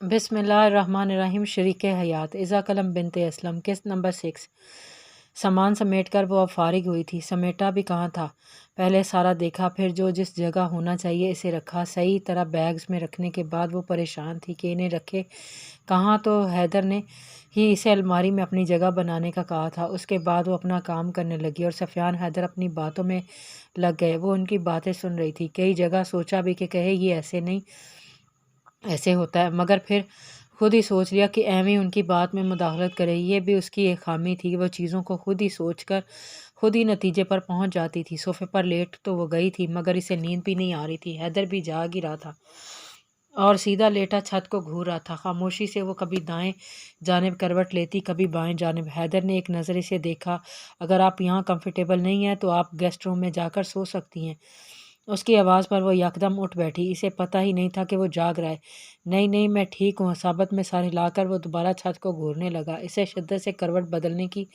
बिस्मिल्लाहिर्रहमानिर्रहीम। शरीक हयात इज़ा कलम बिनते असलम। किस्त नंबर 6। सामान समेट कर वो अब फारिग हुई थी। समेटा भी कहाँ था, पहले सारा देखा, फिर जो जिस जगह होना चाहिए इसे रखा। सही तरह बैग्स में रखने के बाद वो परेशान थी कि इन्हें रखे कहाँ। तो हैदर ने ही इसे अलमारी में अपनी जगह बनाने का कहा था। उसके बाद वो अपना काम करने लगी और सफ़ियान हैदर अपनी बातों में लग गए। वो उनकी बातें सुन रही थी। कई जगह सोचा भी कि कहे ये ऐसे नहीं ऐसे होता है, मगर फिर खुद ही सोच लिया कि एमी उनकी बात में मुदाखलत करे। ये भी उसकी एक खामी थी, वो चीज़ों को खुद ही सोच कर खुद ही नतीजे पर पहुंच जाती थी। सोफे पर लेट तो वो गई थी, मगर इसे नींद भी नहीं आ रही थी। हैदर भी जाग ही रहा था और सीधा लेटा छत को घूर रहा था। खामोशी से वो कभी दाएं जानिब करवट लेती, कभी बाएं जानिब। हैदर ने एक नज़र इसे देखा। अगर आप यहाँ कंफर्टेबल नहीं हैं तो आप गेस्ट रूम में जाकर सो सकती हैं। उसकी आवाज़ पर वो यकदम उठ बैठी। इसे पता ही नहीं था कि वो जाग रहा है। नहीं नहीं, मैं ठीक हूँ। साबत में सर हिलाकर वो दोबारा छत को घूरने लगा। इसे शिद्दत से करवट बदलने की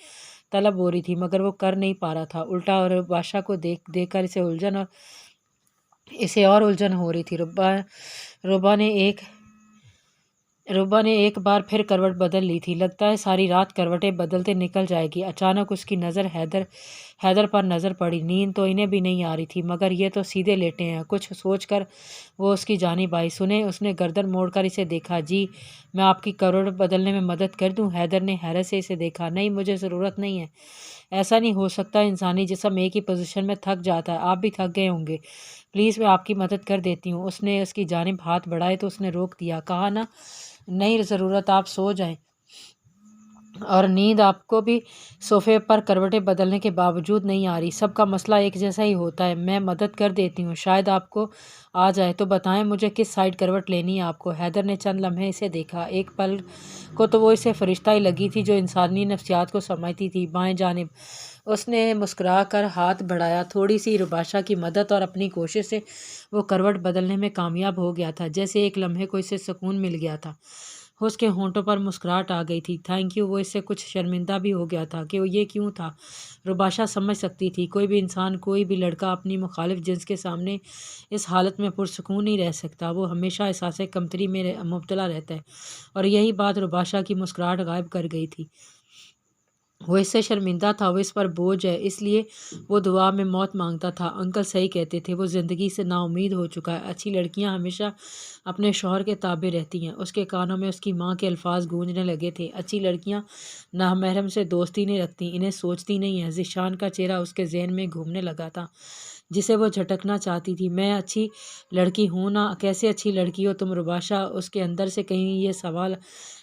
तलब हो रही थी, मगर वो कर नहीं पा रहा था। उल्टा और बादशाह को देख कर इसे और उलझन हो रही थी। रुबा ने एक बार फिर करवट बदल ली थी। लगता है सारी रात करवटें बदलते निकल जाएगी। अचानक उसकी नज़र हैदर पर नज़र पड़ी। नींद तो इन्हें भी नहीं आ रही थी, मगर ये तो सीधे लेटे हैं। कुछ सोचकर वो उसकी जानिब आई। सुने, उसने गर्दन मोड़कर इसे देखा। जी, मैं आपकी करवट बदलने में मदद कर दूं? हैदर ने हैरत से इसे देखा। नहीं, मुझे ज़रूरत नहीं है। ऐसा नहीं हो सकता, इंसानी जिस्म एक ही पोजीशन में थक जाता है। आप भी थक गए होंगे। प्लीज़, मैं आपकी मदद कर देती हूँ। उसने उसकी जानिब हाथ बढ़ाए तो उसने रोक दिया। कहा ना, नहीं ज़रूरत, आप सो जाएं। और नींद आपको भी सोफे पर करवटें बदलने के बावजूद नहीं आ रही? सबका मसला एक जैसा ही होता है। मैं मदद कर देती हूँ, शायद आपको आ जाए। तो बताएं मुझे किस साइड करवट लेनी है आपको? हैदर ने चंद लम्हे इसे देखा। एक पल को तो वो इसे फरिश्ता ही लगी थी जो इंसानी नफ्सियात को समझती थी। बाएं जानिब उसने मुस्कुरा कर हाथ बढ़ाया। थोड़ी सी रुबाशा की मदद और अपनी कोशिश से वो करवट बदलने में कामयाब हो गया था। जैसे एक लम्हे को इसे सुकून मिल गया था। उसके होंठों पर मुस्कुराहट आ गई थी। Thank you. वो इससे कुछ शर्मिंदा भी हो गया था कि वो ये क्यों था। रुबाशा समझ सकती थी, कोई भी इंसान, कोई भी लड़का अपनी मुखालिफ जिन्स के सामने इस हालत में पुरसुकून नहीं रह सकता। वो हमेशा एहसास कमतरी में मुब्तला रहता है, और यही बात रुबाशा की मुस्कुराहट गायब कर गई थी। वो इससे शर्मिंदा था, वो इस पर बोझ है, इसलिए वो दुआ में मौत मांगता था। अंकल सही कहते थे, वो ज़िंदगी से नाउमीद हो चुका है। अच्छी लड़कियां हमेशा अपने शौहर के ताबे रहती हैं। उसके कानों में उसकी माँ के अल्फाज गूंजने लगे थे। अच्छी लड़कियां नामहरम से दोस्ती नहीं रखती, इन्हें सोचती नहीं है। ज़िशान का चेहरा उसके जहन में घूमने लगा था, जिसे वो झटकना चाहती थी। मैं अच्छी लड़की हूँ ना? कैसे अच्छी लड़की हो तुम रुबाशा? उसके अंदर से कहीं ये सवाल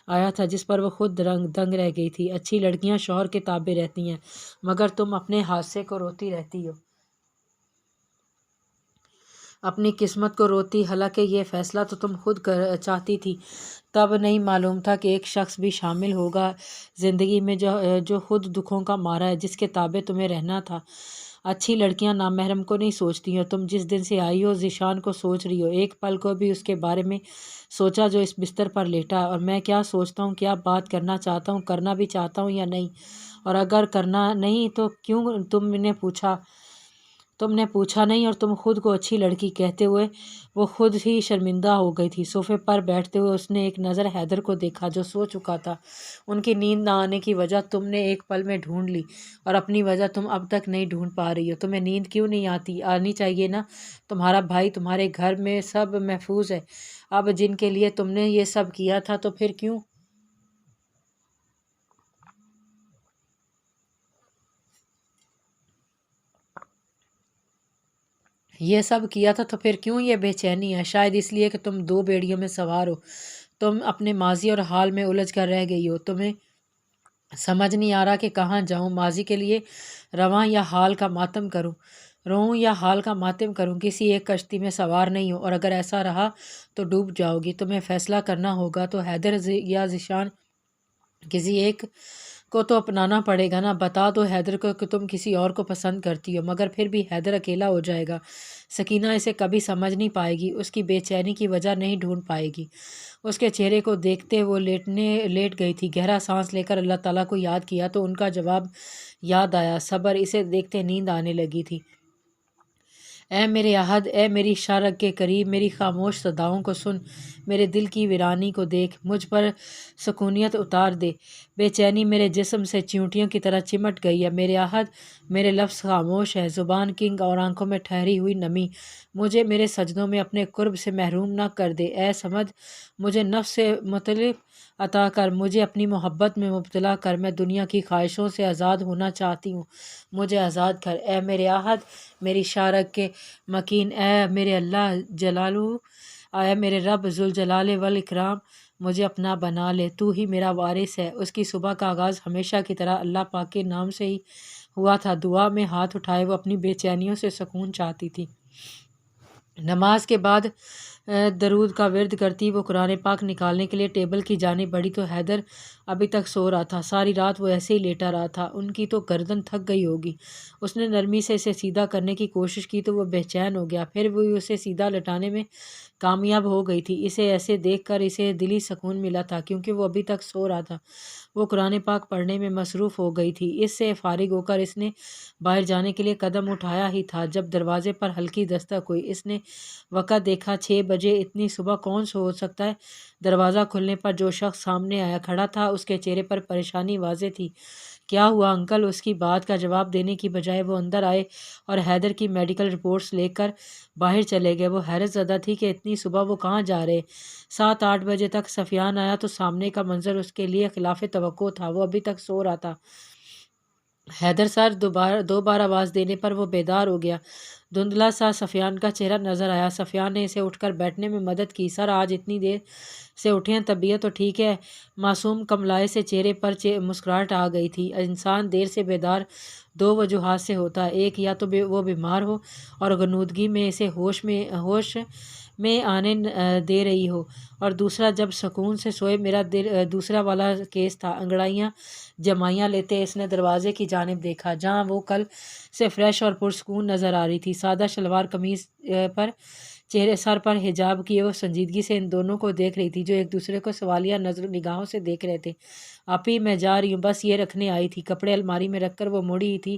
आया था जिस पर वो खुद दंग रह गई थी। अच्छी लड़कियां शौहर के ताबे रहती हैं, मगर तुम अपने हादसे को रोती रहती हो, अपनी किस्मत को रोती। हालांकि ये फैसला तो तुम खुद चाहती थी। तब नहीं मालूम था कि एक शख्स भी शामिल होगा ज़िंदगी में जो खुद दुखों का मारा है, जिसके ताबे तुम्हें रहना था। अच्छी लड़कियां नामहरम को नहीं सोचती हो। तुम जिस दिन से आई हो ज़िशान को सोच रही हो। एक पल को भी उसके बारे में सोचा जो इस बिस्तर पर लेटा? और मैं क्या सोचता हूँ, क्या बात करना चाहता हूँ, करना भी चाहता हूँ या नहीं? और अगर करना नहीं तो क्यों? तुमने पूछा नहीं, और तुम खुद को अच्छी लड़की कहते हुए वो खुद ही शर्मिंदा हो गई थी। सोफे पर बैठते हुए उसने एक नज़र हैदर को देखा, जो सो चुका था। उनकी नींद ना आने की वजह तुमने एक पल में ढूंढ ली, और अपनी वजह तुम अब तक नहीं ढूंढ पा रही हो। तुम्हें नींद क्यों नहीं आती? आनी चाहिए ना। तुम्हारा भाई, तुम्हारे घर में सब महफूज है। अब जिनके लिए तुमने ये सब किया था, तो फिर क्यों ये सब किया था, तो फिर क्यों ये बेचैनी है? शायद इसलिए कि तुम दो बेड़ियों में सवार हो। तुम अपने माजी और हाल में उलझ कर रह गई हो। तुम्हें समझ नहीं आ रहा कि कहाँ जाऊँ। माजी के लिए रवां या हाल का मातम करूँ? रोऊं या हाल का मातम करूं? किसी एक कश्ती में सवार नहीं हो, और अगर ऐसा रहा तो डूब जाओगी। तुम्हें फैसला करना होगा। तो हैदर या ज़िशान, किसी एक को तो अपनाना पड़ेगा ना। बता दो हैदर को कि तुम किसी और को पसंद करती हो, मगर फिर भी हैदर अकेला हो जाएगा। सकीना इसे कभी समझ नहीं पाएगी, उसकी बेचैनी की वजह नहीं ढूंढ पाएगी। उसके चेहरे को देखते वो लेट गई थी। गहरा सांस लेकर अल्लाह ताला को याद किया तो उनका जवाब याद आया, सब्र। इसे देखते नींद आने लगी थी। ए मेरे अहद, ए मेरी शारक के करीब, मेरी खामोश सदाओं को सुन। میرے دل کی ویرانی کو دیکھ، مجھ پر سکونیت اتار دے۔ بے چینی میرے جسم سے چیونٹیوں کی طرح چمٹ گئی ہے، میرے عہد، میرے لفظ خاموش ہے، زبان کنگ اور آنکھوں میں ٹھہری ہوئی نمی۔ مجھے میرے سجدوں میں اپنے قرب سے محروم نہ کر دے، اے صمد، مجھے نفس سے مطلب عطا کر، مجھے اپنی محبت میں مبتلا کر، میں دنیا کی خواہشوں سے آزاد ہونا چاہتی ہوں، مجھے آزاد کر، اے میرے عہد، میری شارک کے مکین، اے میرے اللہ جلالہ، اے میرے رب ذوالجلال والاکرام، مجھے اپنا بنا لے، تو ہی میرا وارث ہے۔ اس کی صبح کا آغاز ہمیشہ کی طرح اللہ پاک کے نام سے ہی ہوا تھا۔ دعا میں ہاتھ اٹھائے وہ اپنی بے چینیوں سے سکون چاہتی تھی۔ نماز کے بعد درود کا ورد کرتی وہ قرآن پاک نکالنے کے لیے ٹیبل کی جانب بڑھی تو حیدر ابھی تک سو رہا تھا۔ ساری رات وہ ایسے ہی لیٹا رہا تھا۔ ان کی تو گردن تھک گئی ہوگی۔ اس نے نرمی سے اسے سیدھا کرنے کی کوشش کی تو وہ بے چین ہو گیا، پھر وہ اسے سیدھا لٹانے میں کامیاب ہو گئی تھی۔ اسے ایسے دیکھ کر اسے دلی سکون ملا تھا، کیونکہ وہ ابھی تک سو رہا تھا۔ وہ قرآن پاک پڑھنے میں مصروف ہو گئی تھی۔ اس سے فارغ ہو کر اس نے باہر جانے کے لیے قدم اٹھایا ہی تھا جب دروازے پر ہلکی دستک ہوئی۔ اس نے وقت دیکھا، 6 بجے، اتنی صبح کون سو سکتا ہے؟ دروازہ کھلنے پر جو شخص سامنے آیا کھڑا تھا اس کے چہرے پر پریشانی واضح تھی۔ کیا ہوا انکل؟ اس کی بات کا جواب دینے کی بجائے وہ اندر آئے اور حیدر کی میڈیکل رپورٹس لے کر باہر چلے گئے۔ وہ حیرت زدہ تھی کہ اتنی صبح وہ کہاں جا رہے۔ 7-8 بجے تک سفیان آیا تو سامنے کا منظر اس کے لیے خلاف توقع تھا۔ وہ ابھی تک سو رہا تھا۔ حیدر سر، دو بار آواز دینے پر وہ بیدار ہو گیا۔ دھندلا سا سفیان کا چہرہ نظر آیا۔ سفیان نے اسے اٹھ کر بیٹھنے میں مدد کی۔ سر، آج اتنی دیر سے اٹھے ہیں، طبیعت تو ٹھیک ہے؟ معصوم کملائے سے چہرے پر مسکراہٹ آ گئی تھی۔ انسان دیر سے بیدار 2 وجوہات سے ہوتا ہے، ایک یا تو وہ بیمار ہو اور غنودگی میں اسے ہوش میں آنے دے رہی ہو، اور دوسرا جب سکون سے سوئے۔ میرا دوسرا والا کیس تھا۔ انگڑائیاں جمائیاں لیتے اس نے دروازے کی جانب دیکھا، جہاں وہ کل سے فریش اور پرسکون نظر آ رہی تھی۔ سادہ شلوار قمیض پر سر پر حجاب کیے وہ سنجیدگی سے ان دونوں کو دیکھ رہی تھی، جو ایک دوسرے کو سوالیہ نگاہوں سے دیکھ رہے تھے۔ آپی، میں جا رہی ہوں، بس یہ رکھنے آئی تھی۔ کپڑے الماری میں رکھ کر وہ مڑی ہی تھی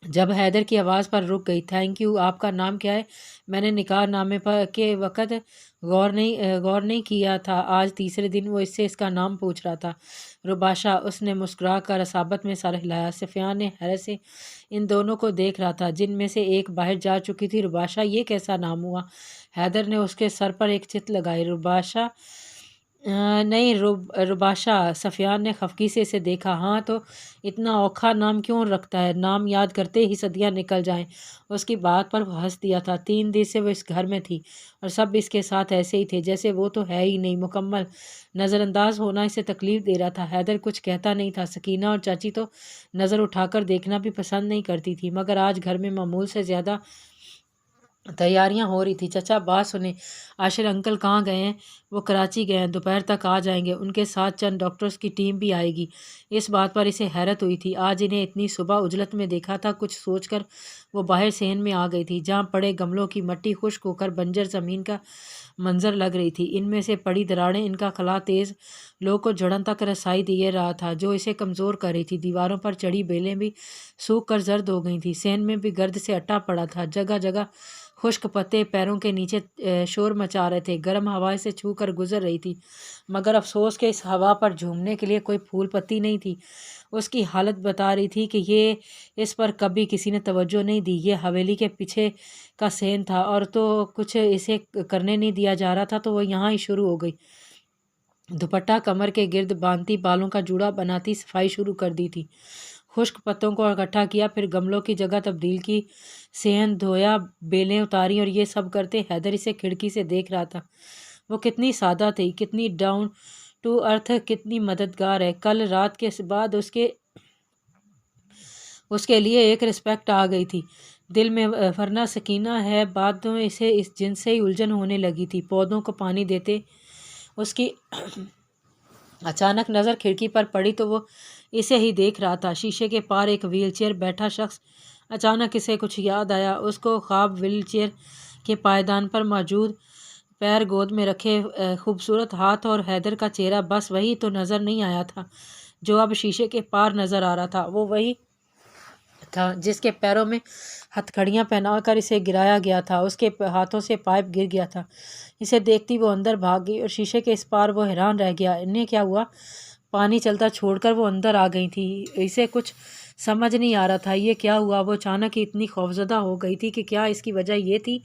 جب حیدر کی آواز پر رک گئی۔ Thank you. آپ کا نام کیا ہے؟ میں نے نکاح نامے کے وقت غور نہیں کیا تھا۔ آج تیسرے دن وہ اس سے اس کا نام پوچھ رہا تھا۔ رباشا، اس نے مسکرا کر اصابت میں سر ہلایا۔ سفیان نے حیرت سے ان دونوں کو دیکھ رہا تھا، جن میں سے ایک باہر جا چکی تھی۔ رباشا، یہ کیسا نام ہوا؟ حیدر نے اس کے سر پر ایک چت لگائی۔ رباشا نہیں، رباشا۔ سفیان نے خفگی سے اسے دیکھا۔ ہاں تو اتنا اوکھا نام کیوں رکھتا ہے؟ نام یاد کرتے ہی صدیاں نکل جائیں۔ اس کی بات پر وہ ہنس دیا تھا۔ 3 دن سے وہ اس گھر میں تھی اور سب اس کے ساتھ ایسے ہی تھے جیسے وہ تو ہے ہی نہیں۔ مکمل نظر انداز ہونا اسے تکلیف دے رہا تھا۔ حیدر کچھ کہتا نہیں تھا۔ سکینہ اور چاچی تو نظر اٹھا کر دیکھنا بھی پسند نہیں کرتی تھی، مگر آج گھر میں معمول سے زیادہ تیاریاں ہو رہی تھی۔ چچا، بات سنیں، عاشر انکل کہاں گئے ہیں؟ وہ کراچی گئے ہیں، دوپہر تک آ جائیں گے۔ ان کے ساتھ چند ڈاکٹرز کی ٹیم بھی آئے گی۔ اس بات پر اسے حیرت ہوئی تھی۔ آج انہیں اتنی صبح عجلت میں دیکھا تھا۔ کچھ سوچ کر وہ باہر صحن میں آ گئی تھی، جہاں پڑے گملوں کی مٹی خشک ہو کر بنجر زمین کا منظر لگ رہی تھی۔ ان میں سے پڑی دراڑیں، ان کا خلا تیز لو کو جڑن تک رسائی دیے رہا تھا، جو اسے کمزور کر رہی تھی۔ دیواروں پر چڑھی بیلیں بھی سوکھ کر زرد ہو گئی تھیں۔ صحن میں بھی گرد سے اٹا پڑا تھا۔ جگہ جگہ خشک پتے پیروں کے نیچے شور مچا رہے تھے۔ گرم ہوا اسے چھو کر گزر رہی تھی، مگر افسوس کہ اس ہوا پر جھومنے کے لیے کوئی پھول پتی نہیں تھی۔ اس کی حالت بتا رہی تھی کہ اس پر کبھی کسی نے توجہ نہیں دی۔ یہ حویلی کے پیچھے کا صحن تھا، اور تو کچھ اسے کرنے نہیں دیا جا رہا تھا، تو وہ یہاں ہی شروع ہو گئی۔ دوپٹہ کمر کے گرد باندھتی، بالوں کا جوڑا بناتی، صفائی شروع کر دی تھی۔ خشک پتوں کو اکٹھا کیا، پھر گملوں کی جگہ تبدیل کی، صحن دھویا، بیلیں اتاری، اور یہ سب کرتے حیدر اسے کھڑکی سے دیکھ رہا تھا۔ وہ کتنی سادہ تھی، کتنی ڈاؤن ٹو ارتھ، کتنی مددگار ہے۔ کل رات کے بعد اس کے لیے ایک رسپیکٹ آ گئی تھی دل میں، ورنہ سکینہ ہے بات تو اسے اس جن سے ہی الجھن ہونے لگی تھی۔ پودوں کو پانی دیتے اس کی اچانک نظر کھڑکی پر پڑی تو وہ اسے ہی دیکھ رہا تھا۔ شیشے کے پار ایک وہیل چیئر بیٹھا شخص۔ اچانک اسے کچھ یاد آیا۔ اس کو خواب وہیل چیئر کے پائیدان پر موجود، پیر گود میں رکھے خوبصورت ہاتھ اور حیدر کا چہرہ، بس وہی تو نظر نہیں آیا تھا جو اب شیشے کے پار نظر آ رہا تھا۔ وہ وہی تھا، جس کے پیروں میں ہتھکڑیاں پہنا کر اسے گرایا گیا تھا۔ اس کے ہاتھوں سے پائپ گر گیا تھا۔ اسے دیکھتی وہ اندر بھاگ گئی اور شیشے کے اس پار وہ حیران رہ گیا۔ انہیں کیا ہوا؟ پانی چلتا چھوڑ کر وہ اندر آ گئی تھی۔ اسے کچھ سمجھ نہیں آ رہا تھا یہ کیا ہوا۔ وہ اچانک ہی اتنی خوفزدہ ہو گئی تھی کہ کیا اس کی وجہ یہ تھی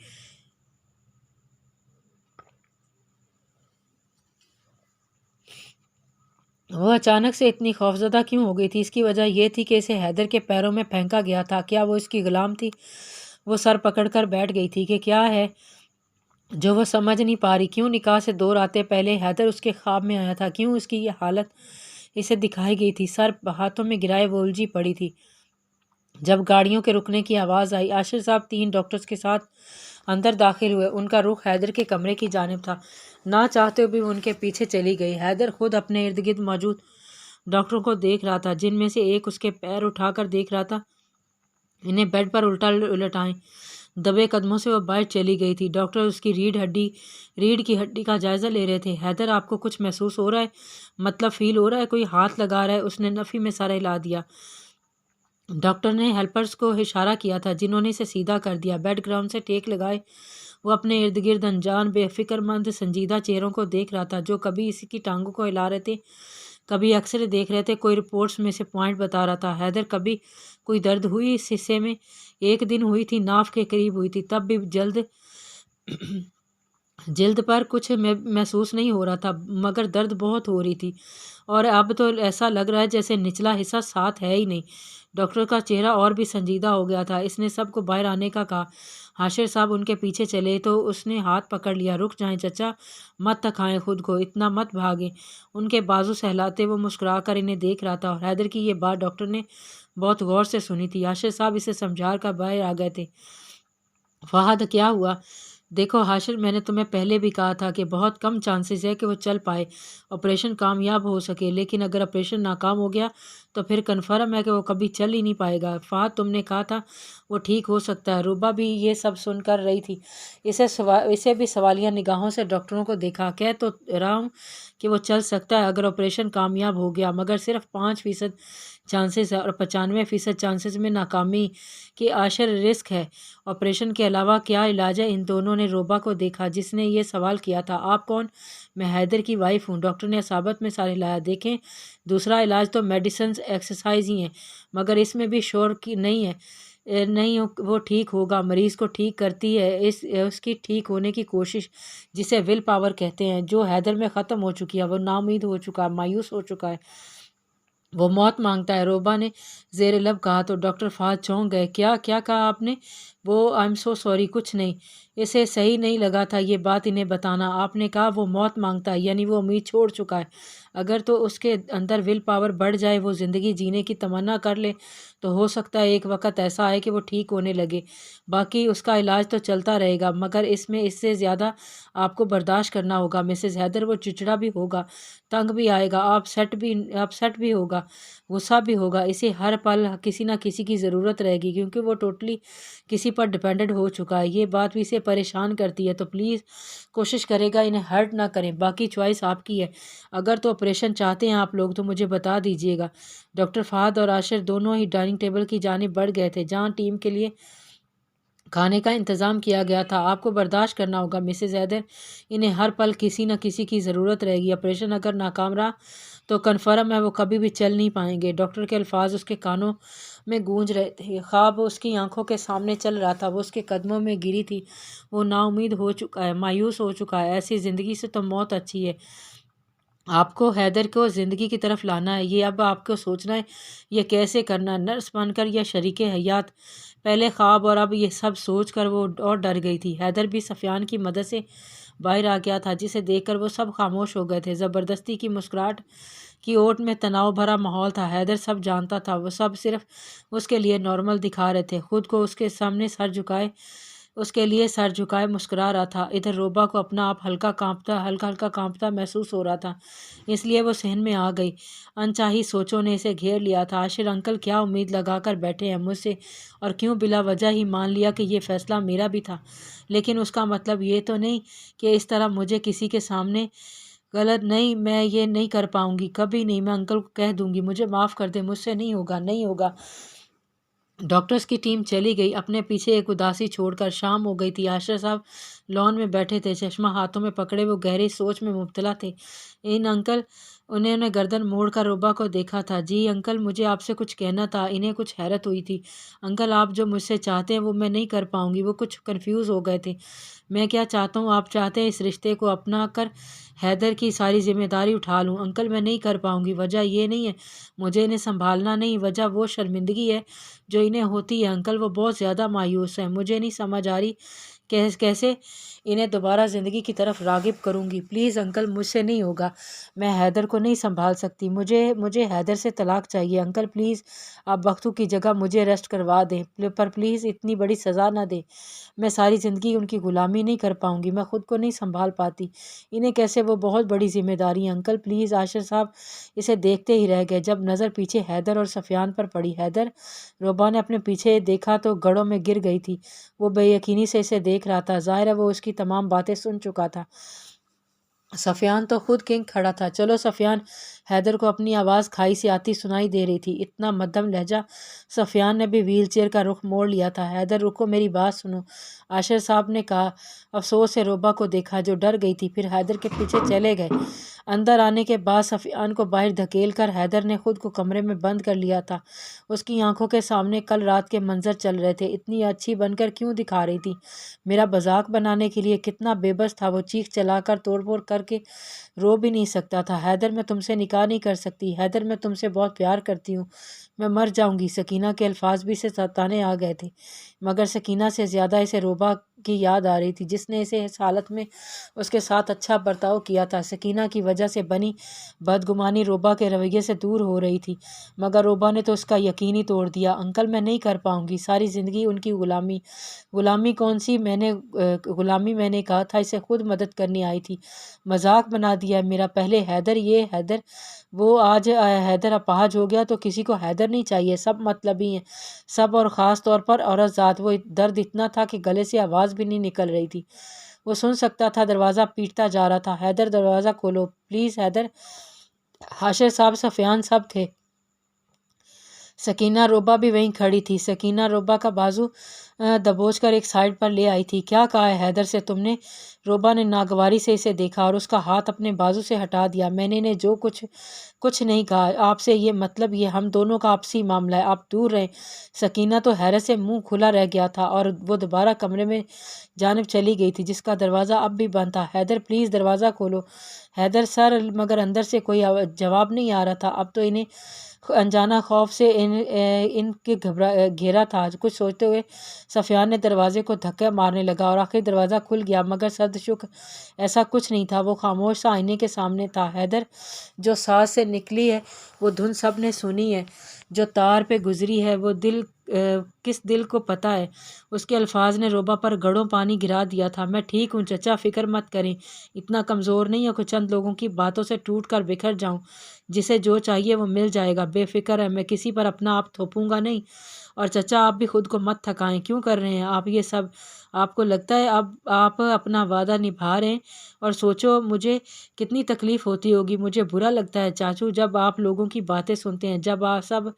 وہ اچانک سے اتنی خوفزدہ کیوں ہو گئی تھی؟ اس کی وجہ یہ تھی کہ اسے حیدر کے پیروں میں پھینکا گیا تھا۔ کیا وہ اس کی غلام تھی؟ وہ سر پکڑ کر بیٹھ گئی تھی کہ کیا ہے جو وہ سمجھ نہیں پا رہی۔ کیوں نکاح سے 2 راتیں پہلے حیدر اس کے خواب میں آیا تھا؟ کیوں اس کی یہ حالت اسے دکھائی گئی تھی؟ سر ہاتھوں میں گرائے وہ الجھی پڑی تھی۔ جب گاڑیوں کے رکنے کی آواز آئی، عاشر صاحب 3 ڈاکٹرز کے ساتھ اندر داخل ہوئے۔ ان کا رخ حیدر کے کمرے کی جانب تھا۔ نہ چاہتے ہوئے بھی وہ ان کے پیچھے چلی گئی۔ حیدر خود اپنے ارد گرد موجود ڈاکٹروں کو دیکھ رہا تھا، جن میں سے ایک اس کے پیر اٹھا کر دیکھ رہا تھا، انہیں بیڈ پر الٹائے دبے قدموں سے وہ باہر چلی گئی تھی۔ ڈاکٹر اس کی ریڑھ کی ہڈی کا جائزہ لے رہے تھے۔ حیدر، آپ کو کچھ محسوس ہو رہا ہے؟ مطلب فیل ہو رہا ہے؟ کوئی ہاتھ لگا رہا ہے؟ اس نے نفی میں سر ہلا دیا۔ ڈاکٹر نے ہیلپرز کو اشارہ کیا تھا، جنہوں نے اسے سیدھا کر دیا۔ بیڈ گراؤنڈ سے ٹیک لگائے وہ اپنے ارد گرد انجان بے فکر مند سنجیدہ چہروں کو دیکھ رہا تھا، جو کبھی اس کی ٹانگوں کو ہلا رہے تھے، کبھی ایکس رے دیکھ رہے تھے، کوئی رپورٹس میں سے پوائنٹ بتا رہا تھا۔ حیدر، کبھی کوئی درد ہوئی اس حصے میں؟ ایک دن ہوئی تھی، ناف کے قریب ہوئی تھی، تب بھی جلد پر کچھ محسوس نہیں ہو رہا تھا، مگر درد بہت ہو رہی تھی، اور اب تو ایسا لگ رہا ہے جیسے نچلا حصہ ساتھ ہے ہی نہیں۔ ڈاکٹر کا چہرہ اور بھی سنجیدہ ہو گیا تھا۔ اس نے سب کو باہر آنے کا کہا۔ عاشر صاحب ان کے پیچھے چلے تو اس نے ہاتھ پکڑ لیا۔ رک جائیں چچا، مت تھکائیں خود کو، اتنا مت بھاگیں۔ ان کے بازو سہلاتے وہ مسکرا کر انہیں دیکھ رہا تھا، اور حیدر کی یہ بات ڈاکٹر نے بہت غور سے سنی تھی۔ عاشر صاحب اسے سمجھا کر باہر آ گئے تھے۔ فہد، کیا ہوا؟ دیکھو حاشر، میں نے تمہیں پہلے بھی کہا تھا کہ بہت کم چانسز ہے کہ وہ چل پائے، آپریشن کامیاب ہو سکے، لیکن اگر آپریشن ناکام ہو گیا تو پھر کنفرم ہے کہ وہ کبھی چل ہی نہیں پائے گا۔ فہد، تم نے کہا تھا وہ ٹھیک ہو سکتا ہے۔ روبا بھی یہ سب سن کر رہی تھی۔ اسے بھی سوالیہ نگاہوں سے ڈاکٹروں کو دیکھا۔ کہہ تو رہا ہوں کہ وہ چل سکتا ہے اگر آپریشن کامیاب ہو گیا، مگر صرف 5% چانسز ہے، اور 95% چانسز میں ناکامی کی عاشر رسک ہے۔ آپریشن کے علاوہ کیا علاج ہے؟ ان دونوں نے روبا کو دیکھا، جس نے یہ سوال کیا تھا۔ آپ کون؟ میں حیدر کی وائف ہوں۔ ڈاکٹر نے اصابت میں سر ہلایا۔ دیکھیں، دوسرا علاج تو میڈیسنز، ایکسرسائز ہی ہیں، مگر اس میں بھی شور نہیں وہ ٹھیک ہوگا۔ مریض کو ٹھیک کرتی ہے اس کی ٹھیک ہونے کی کوشش، جسے ول پاور کہتے ہیں، جو حیدر میں ختم ہو چکی ہے۔ وہ نا امید ہو چکا ہے، مایوس ہو چکا ہے، وہ موت مانگتا ہے۔ روبا نے زیر لب کہا تو ڈاکٹر فہد چونک گئے۔ کیا کہا آپ نے؟ وہ آئی ایم سو سوری، کچھ نہیں۔ اسے صحیح نہیں لگا تھا یہ بات انہیں بتانا۔ آپ نے کہا وہ موت مانگتا ہے، یعنی وہ امید چھوڑ چکا ہے۔ اگر تو اس کے اندر ول پاور بڑھ جائے، وہ زندگی جینے کی تمنا کر لے، تو ہو سکتا ہے ایک وقت ایسا آئے کہ وہ ٹھیک ہونے لگے۔ باقی اس کا علاج تو چلتا رہے گا، مگر اس سے زیادہ آپ کو برداشت کرنا ہوگا مسز حیدر۔ وہ چڑچڑا بھی ہوگا، تنگ بھی آئے گا، آپ سیٹ بھی ہوگا، غصہ بھی ہوگا۔ اسے ہر پل کسی نہ کسی کی ضرورت رہے گی، کیونکہ وہ ٹوٹلی کسی پر ڈیپینڈنٹ ہو چکا ہے۔ یہ بات بھی اسے پریشان کرتی ہے، تو پلیز کوشش کرے گا انہیں ہرٹ نہ کریں۔ باقی چوائس آپ کی ہے۔ اگر تو آپریشن چاہتے ہیں آپ لوگ تو مجھے بتا دیجیے گا۔ ڈاکٹر فہد اور عاشر دونوں ہی ڈائننگ ٹیبل کی جانب بڑھ گئے تھے، جہاں ٹیم کے لیے کھانے کا انتظام کیا گیا تھا۔ آپ کو برداشت کرنا ہوگا مسز حیدر، انہیں ہر پل کسی نہ کسی کی ضرورت رہے گی۔ آپریشن اگر ناکام رہا تو کنفرم ہے وہ کبھی بھی چل نہیں پائیں گے۔ ڈاکٹر کے الفاظ اس کے کانوں میں گونج رہے تھے، خواب اس کی آنکھوں کے سامنے چل رہا تھا، وہ اس کے قدموں میں گری تھی۔ وہ نا امید ہو چکا ہے، مایوس ہو چکا ہے۔ ایسی زندگی سے تو موت اچھی ہے۔ آپ کو حیدر کو زندگی کی طرف لانا ہے، یہ اب آپ کو سوچنا ہے یہ کیسے کرنا ہے، نرس بن کر یا شریک حیات۔ پہلے خواب اور اب یہ سب سوچ کر وہ اور ڈر گئی تھی۔ حیدر بھی سفیان کی مدد سے باہر آ گیا تھا، جسے دیکھ کر وہ سب خاموش ہو گئے تھے۔ زبردستی کی مسکراہٹ کی اوٹ میں تناؤ بھرا ماحول تھا۔ حیدر سب جانتا تھا، وہ سب صرف اس کے لیے نارمل دکھا رہے تھے، خود کو اس کے سامنے اس کے لیے سر جھکائے مسکرا رہا تھا۔ ادھر روبا کو اپنا آپ ہلکا کانپتا محسوس ہو رہا تھا، اس لیے وہ صحن میں آ گئی۔ انچاہی سوچوں نے اسے گھیر لیا تھا۔ عاشر انکل کیا امید لگا کر بیٹھے ہیں مجھ سے، اور کیوں بلا وجہ ہی مان لیا کہ یہ فیصلہ میرا بھی تھا؟ لیکن اس کا مطلب یہ تو نہیں کہ اس طرح مجھے کسی کے سامنے غلط نہیں، میں یہ نہیں کر پاؤں گی، کبھی نہیں۔ میں انکل کو کہہ دوں گی، مجھے معاف کر دیں، مجھ سے نہیں ہوگا۔ डॉक्टर्स की टीम चली गई, अपने पीछे एक उदासी छोड़कर। शाम हो गई थी। आशर साहब लॉन में बैठे थे, चश्मा हाथों में पकड़े वो गहरी सोच में मुब्तला थे। इन अंकल उन्होंने गर्दन मोड़ कर रोबा को देखा था। जी अंकल, मुझे आपसे कुछ कहना था। इन्हें कुछ हैरत हुई थी। अंकल, आप जो मुझसे चाहते हैं वो मैं नहीं कर पाऊंगी। वो कुछ कंफ्यूज हो गए थे। मैं क्या चाहता हूँ? आप चाहते हैं इस रिश्ते को अपना कर हैदर की सारी जिम्मेदारी उठा लूँ। अंकल, मैं नहीं कर पाऊंगी। वजह ये नहीं है मुझे इन्हें संभालना नहीं, वजह वो शर्मिंदगी है जो इन्हें होती है। अंकल, वो बहुत ज़्यादा मायूस है। मुझे नहीं समझ आ रही कैसे इन्हें दोबारा ज़िंदगी की तरफ राग़िब करूँगी। प्लीज़ अंकल, मुझसे नहीं होगा। मैं हैदर को नहीं संभाल सकती। मुझे हैदर से तलाक चाहिए। अंकल प्लीज़, आप बख्तू की जगह मुझे अरेस्ट करवा दें, पर प्लीज़ इतनी बड़ी सज़ा ना दें। मैं सारी ज़िंदगी उनकी ग़ुलामी नहीं कर पाऊँगी। मैं ख़ुद को नहीं संभाल पाती। इन्हें कैसे? वो बहुत बड़ी ज़िम्मेदारी है। Uncle please. आशिर साहब इसे देखते ही रह गए जब नज़र पीछे हैदर और सफ़ियान पर पड़ी। हैदर, रोबा ने अपने पीछे देखा तो गड़ों में गिर गई थी। वो बेयकीनी से इसे देख रहा था। ज़ाहिर है वो उसकी तमाम बातें सुन चुका था। सफ़ियान तो खुद किंग खड़ा था। चलो सफ़ियान। हैदर को अपनी आवाज़ खाई से आती सुनाई दे रही थी। इतना मध्यम लहजा। सफ़ियान ने भी व्हील चेयर का रुख मोड़ लिया था। हैदर रुको, मेरी बात सुनो, आशिर साहब ने कहा। अफसोस से रोबा को देखा जो डर गई थी, फिर हैदर के पीछे चले गए। अंदर आने के बाद सफ़ियान को बाहर धकेल कर हैदर ने खुद को कमरे में बंद कर लिया था। उसकी आंखों के सामने कल रात के मंजर चल रहे थे। इतनी अच्छी बनकर क्यों दिखा रही थी? मेरा मजाक बनाने के लिए। कितना बेबस था वो। चीख चलाकर तोड़फोड़ करके रो भी नहीं सकता था। हैदर, मैं तुमसे निकाह नहीं कर सकती। हैदर, मैं तुमसे बहुत प्यार करती हूँ। मैं मर जाऊंगी। सकीना के अल्फाज भी इसे सताने आ गए थे, मगर सकीना से ज़्यादा इसे रोबा की याद आ रही थी, जिसने इसे इस हालत में उसके साथ अच्छा बर्ताव किया था। सकीना की वजह से बनी बदगुमानी रोबा के रवैये से दूर हो रही थी, मगर रोबा ने तो उसका यकीन ही तोड़ दिया। अंकल, मैं नहीं कर पाऊंगी। सारी ज़िंदगी उनकी ग़ुलामी। ग़ुलामी कौन सी? ग़ुलामी मैंने कहा था इसे खुद मदद करनी आई थी। मजाक बना दिया मेरा। पहले हैदर, ये हैदर, वो आज हैदर अपाहज हो गया तो किसी को हैदर नहीं चाहिए। सब मतलबी हैं, सब, और ख़ास तौर पर औरत ज़ात। वो दर्द इतना था कि गले से आवाज़ भी नहीं निकल रही थी। वो सुन सकता था। दरवाज़ा पीटता जा रहा था। हैदर, दरवाज़ा खोलो प्लीज़। हैदर। हाशिर साहब, सफ़ियान सब थे। सकीना रोबा भी वहीं खड़ी थी। सकीना रोबा का बाजू दबोच कर एक साइड पर ले आई थी। क्या कहा है हैदर से तुमने? रोबा ने नागवारी से इसे देखा और उसका हाथ अपने बाजू से हटा दिया। मैंने इन्हें जो कुछ नहीं कहा आपसे। ये मतलब ये हम दोनों का आपसी मामला है, आप दूर रहें। सकीना तो हैरत से मुंह खुला रह गया था और वो दोबारा कमरे में जानिब चली गई थी, जिसका दरवाज़ा अब भी बंद था। हैदर प्लीज़ दरवाज़ा खोलो। हैदर सर, मगर अंदर से कोई जवाब नहीं आ रहा था। अब तो इन्हें अनजाना खौफ से इनके घेरा था। कुछ सोचते हुए सफ़ियान ने दरवाजे को धक्का मारने लगा और आखिर दरवाज़ा खुल गया, मगर सदशुक्र ऐसा कुछ नहीं था। वो खामोश सा आईने के सामने था। हैदर, जो सांस से निकली है वो धुन सब ने सुनी है, जो तार पे गुजरी है वो किस दिल को पता है। उसके अल्फाज ने रोबा पर गड़ों पानी गिरा दिया था। मैं ठीक हूँ चचा, फ़िक्र मत करें। इतना कमज़ोर नहीं है कि चंद लोगों की बातों से टूट कर बिखर जाऊँ। जिसे जो चाहिए वो मिल जाएगा। बेफिक्र है, मैं किसी पर अपना आप थोपूंगा नहीं। और चचा, आप भी खुद को मत थकाएं। क्यों कर रहे हैं आप ये सब? आपको लगता है अब आप अपना वादा निभा रहे हैं? और सोचो मुझे कितनी तकलीफ़ होती होगी। मुझे बुरा लगता है चाचू जब आप लोगों की बातें सुनते हैं, जब आप सब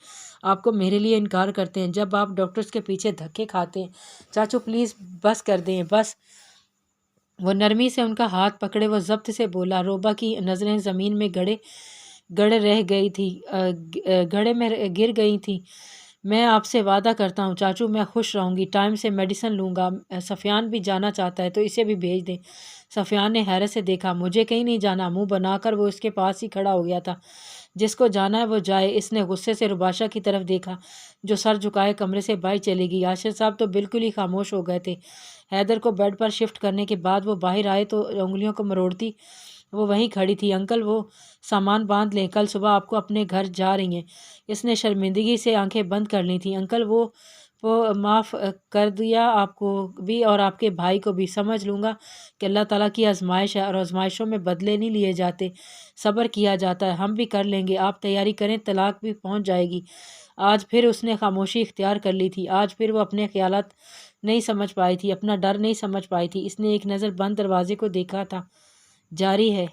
आपको मेरे लिए इनकार करते हैं, जब आप डॉक्टर्स के पीछे धक्के खाते हैं। चाचू प्लीज़ बस कर दें, बस। वो नरमी से उनका हाथ पकड़े वो ज़ब्त से बोला। रोबा की नज़रें ज़मीन में गड़े रह गई थी, गड़े में गिर गई थी। मैं आपसे वादा करता हूँ चाचू, मैं खुश रहूँगी, टाइम से मेडिसिन लूँगा। सफ़ियान भी जाना चाहता है तो इसे भी भेज दें। सफ़ियान ने हैरत से देखा। मुझे कहीं नहीं जाना। मुंह बनाकर वो उसके पास ही खड़ा हो गया था। जिसको जाना है वो जाए। इसने गुस्से से रुबाशा की तरफ देखा, जो सर झुकाए कमरे से बाहर चली गई। आशिर साहब तो बिल्कुल ही खामोश हो गए थे। हैदर को बेड पर शिफ्ट करने के बाद वो बाहर आए तो उंगलियों को मरोड़ती वो वहीं खड़ी थी। अंकल, वो सामान बांध लें, कल सुबह आपको अपने घर जा रही हैं। इसने शर्मिंदगी से आंखें बंद कर ली थीं। अंकल, वो माफ़ कर दिया आपको भी और आपके भाई को भी। समझ लूँगा कि अल्लाह ताला की आजमाइश है और आजमाइशों में बदले नहीं लिए जाते, सब्र किया जाता है। हम भी कर लेंगे, आप तैयारी करें, तलाक भी पहुँच जाएगी। आज फिर उसने खामोशी इख्तियार कर ली थी। आज फिर वो अपने ख्यालात नहीं समझ पाई थी, अपना डर नहीं समझ पाई थी। इसने एक नज़र बंद दरवाजे को देखा था। जारी है।